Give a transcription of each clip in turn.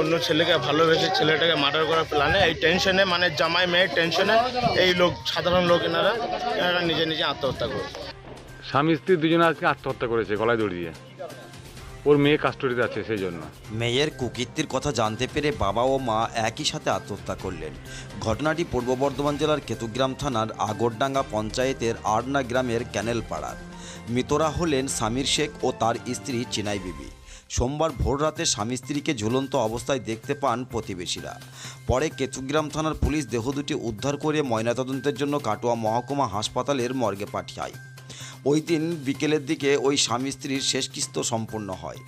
অন্য ছেলেকে ভালোবেসে ছেলেটাকে মার্ডার করার প্ল্যানে, এই টেনশনে মানে জামাই মেয়ের টেনশনে এই লোক সাধারণ লোক এনারা নিজে নিজে আত্মহত্যা করে। স্বামী স্ত্রী দুজনে আজকে আত্মহত্যা করেছে গলায় দড়ি দিয়ে। ওর মেয়ে কাস্টডিতে আছে সেই জন্য। মেয়ের কুকীর্তির কথা জানতে পেরে বাবা ও মা একই সাথে আত্মহত্যা করলেন। ঘটনাটি পূর্ব বর্ধমান জেলার কেতুগ্রাম থানার আগরডাঙ্গা পঞ্চায়েতের আড়না গ্রামের ক্যানেল পাড়ার। মৃতরা হলেন সামির শেখ ও তার স্ত্রী চিনাই বিবি। সোমবার ভোররাতে স্বামী স্ত্রীকে ঝুলন্ত অবস্থায় দেখতে পান প্রতিবেশীরা। পরে কেতুগ্রাম থানার পুলিশ দেহ দুটি উদ্ধার করে ময়নাতদন্তের জন্য কাটোয়া মহকুমা হাসপাতালের মর্গে পাঠায়। ওই দিন বিকেলের দিকে ওই স্বামী স্ত্রীর শেষকৃত্য সম্পন্ন হয়।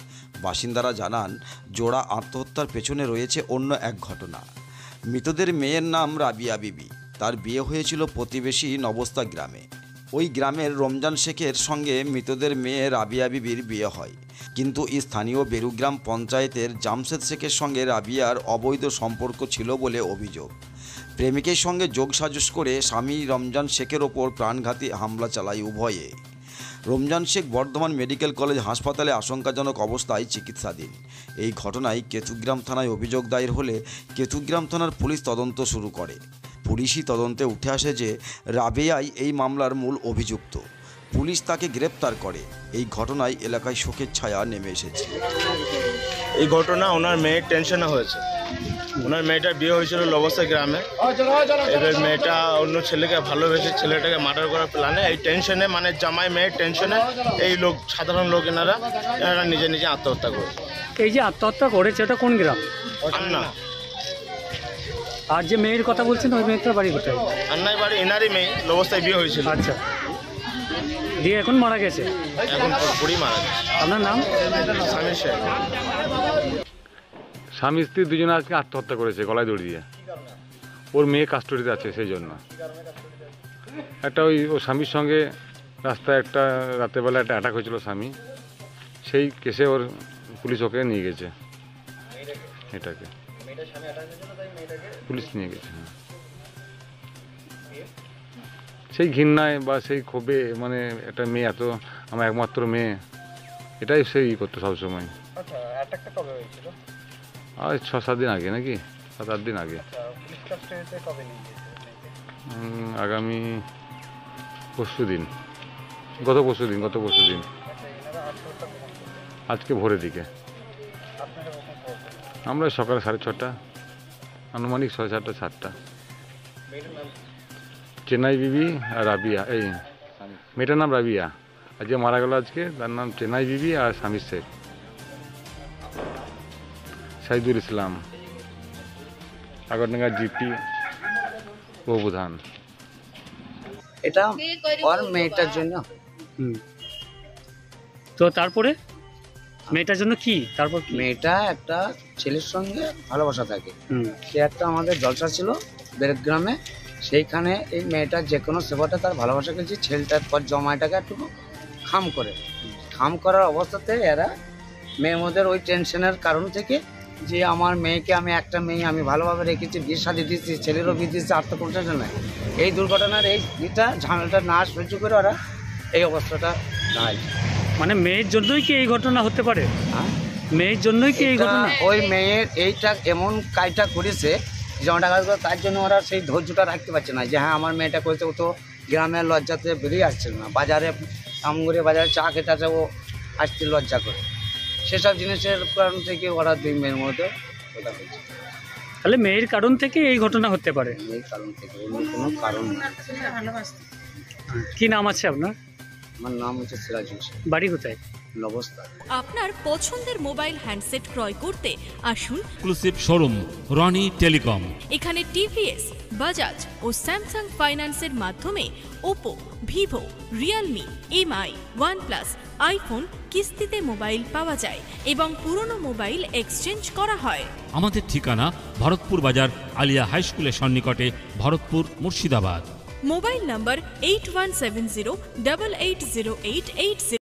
বাসিন্দারা জানান, জোড়া আত্মহত্যার পেছনে রয়েছে অন্য এক ঘটনা। মৃতদের মেয়ের নাম রাবিয়া বিবি। তার বিয়ে হয়েছিল প্রতিবেশী নবস্তা গ্রামে। ওই গ্রামের রমজান শেখের সঙ্গে মৃতদের মেয়ে রাবিয়া বিবির বিয়ে হয়, কিন্তু স্থানীয় বেরুগ্রাম পঞ্চায়েতের জামশেদ শেখের সঙ্গে রাবিয়ার অবৈধ সম্পর্ক ছিল বলে অভিযোগ। প্রেমিকের সঙ্গে যোগসাজশ করে স্বামী রমজান শেখের ওপর প্রাণঘাতী হামলা চালায় উভয়ে। রমজান শেখ বর্ধমান মেডিকেল কলেজ হাসপাতালে আশঙ্কাজনক অবস্থায় চিকিৎসাধীন। এই ঘটনায় কেতুগ্রাম থানায় অভিযোগ দায়ের হলে কেতুগ্রাম থানার পুলিশ তদন্ত শুরু করে। পুলিশি তদন্তে উঠে আসে যে রাবেয়াই এই মামলার মূল অভিযুক্ত। পুলিশ তাকে গ্রেপ্তার করে। এই ঘটনায় এলাকায় শোকের ছায়া নেমে এসেছে। এই ঘটনা ওনার মেয়ের টেনশনে হয়েছে। ওনার মেয়েটার বিয়ে হয়েছিল নবস্তা গ্রামে। এবার মেয়েটা অন্য ছেলেকে ভালোবেসে ছেলেটাকে মার্ডার করার প্ল্যানে, এই টেনশনে মানে জামাই মেয়ের টেনশনে এই লোক সাধারণ লোক এনারা নিজে নিজে আত্মহত্যা করে। এই যে আত্মহত্যা করেছে ওটা কোন গ্রাম? আন্না। আর যে মেয়ের কথা বলছেন ওই মেয়েটার বাড়ি কোথায়? আন্নাই বাড়ি, এনারই মেয়ে, নবস্তায় বিয়ে হয়েছিল। আচ্ছা, দিয়ে এখন মারা গেছে? এখন পুরোপুরি মারা গেছে। আপনার নাম? সামির শেখ। স্বামী স্ত্রী দুজনে আজকে আত্মহত্যা করেছে গলায় দড়ি দিয়ে। ওর মেয়ে কাস্টডিতে আছে সেই জন্য। একটা ওই ও স্বামীর সঙ্গে রাস্তায় একটা রাতেরবেলা একটা অ্যাটাক হয়েছিল স্বামী, সেই কেসে ওর পুলিশ ওকে নিয়ে গেছে। এটাকে পুলিশ নিয়ে গেছে। সেই ঘৃণায় বা সেই ক্ষোভে, মানে একটা মেয়ে, এত আমার একমাত্র মেয়ে, এটাই সেই করতো সবসময়। আর 6-7 দিন আগে, নাকি 7-8 দিন আগে। আগামী পরশুদিন, গত পরশুদিন আজকে ভোরের দিকে। আমরা সকাল 6:30, আনুমানিক 6:30 7টা। চেনাই বিবি আর রাবিয়া, এই মেয়েটার নাম রাবিয়া, আর যে মারা গেল আজকে তার নাম চেনাই বিবি আর সামির শেখ। সাইদুল ইসলাম, আগরডাঙ্গা জিপি প্রধান। এটা ওর মেয়েটার জন্য। তো তারপরে মেয়েটার জন্য কি? তারপর মেয়েটা একটা ছেলের সঙ্গে ভালোবাসা থাকে। সে একটা আমাদের জলসা ছিল বেরগ্রামে, সেইখানে এই মেয়েটার যে কোনো সেবাটা তার ভালোবাসা করেছে। ছেলেটার পর জমাইটাকে একটু খাম করার অবস্থাতে এরা মেয়ের মধ্যে ওই টেনশনের কারণ থেকে, যে আমার মেয়েকে আমি একটা মেয়ে আমি ভালোভাবে রেখেছি, বিয়ে শাদি দিচ্ছি, ছেলেরও বিয়ে দিচ্ছি, আত্মপ্রচার নয়, এই দুর্ঘটনার এইটা ঝামেলাটা না সহ্য করে ওরা এই অবস্থাটা নাই। মানে মেয়ের জন্যই কি এই ঘটনা হতে পারে? হ্যাঁ, মেয়ের জন্যই কি এই ঘটনা? ওই মেয়ের এইটা এমন কাজটা করেছে যেমনটা কাজ করে, তার জন্য ওরা সেই ধৈর্যটা রাখতে পারছে না যে হ্যাঁ আমার মেয়েটা করেছে। ও তো গ্রামের লজ্জাতে বেরিয়ে আসছে না, বাজারে আমগুড়ে বাজারে চা খেতে আছে, ও আসতে লজ্জা করে। সেসব জিনিসের কারণ থেকে ওরা দুই মেয়ের মধ্যে কথা হয়েছে। তাহলে মেয়ের কারণ থেকে এই ঘটনা হতে পারে? এই কারণ থেকে, অন্য কোনো কারণ নেই। কি নাম আছে আপনার? আমার নাম হচ্ছে সিরাজুল শেখ। বাড়ি কোথায়? নবস্তা। আপনার পছন্দের মোবাইল হ্যান্ডসেট ক্রয় করতে আসুন এক্সক্লুসিভ শোরুম রনি টেলিকম। এখানে টিভিএস, বাজাজ ও স্যামসাং ফাইন্যান্সের মাধ্যমে Oppo, Vivo, Realme, MI, OnePlus, iPhone কিস্তিতে মোবাইল পাওয়া যায় এবং পুরনো মোবাইল এক্সচেঞ্জ করা হয়। আমাদের ঠিকানা ভরতপুর বাজার আলিয়া হাই স্কুলের সন্নিকটে, ভরতপুর, মুর্শিদাবাদ। মোবাইল নম্বর 8170880880।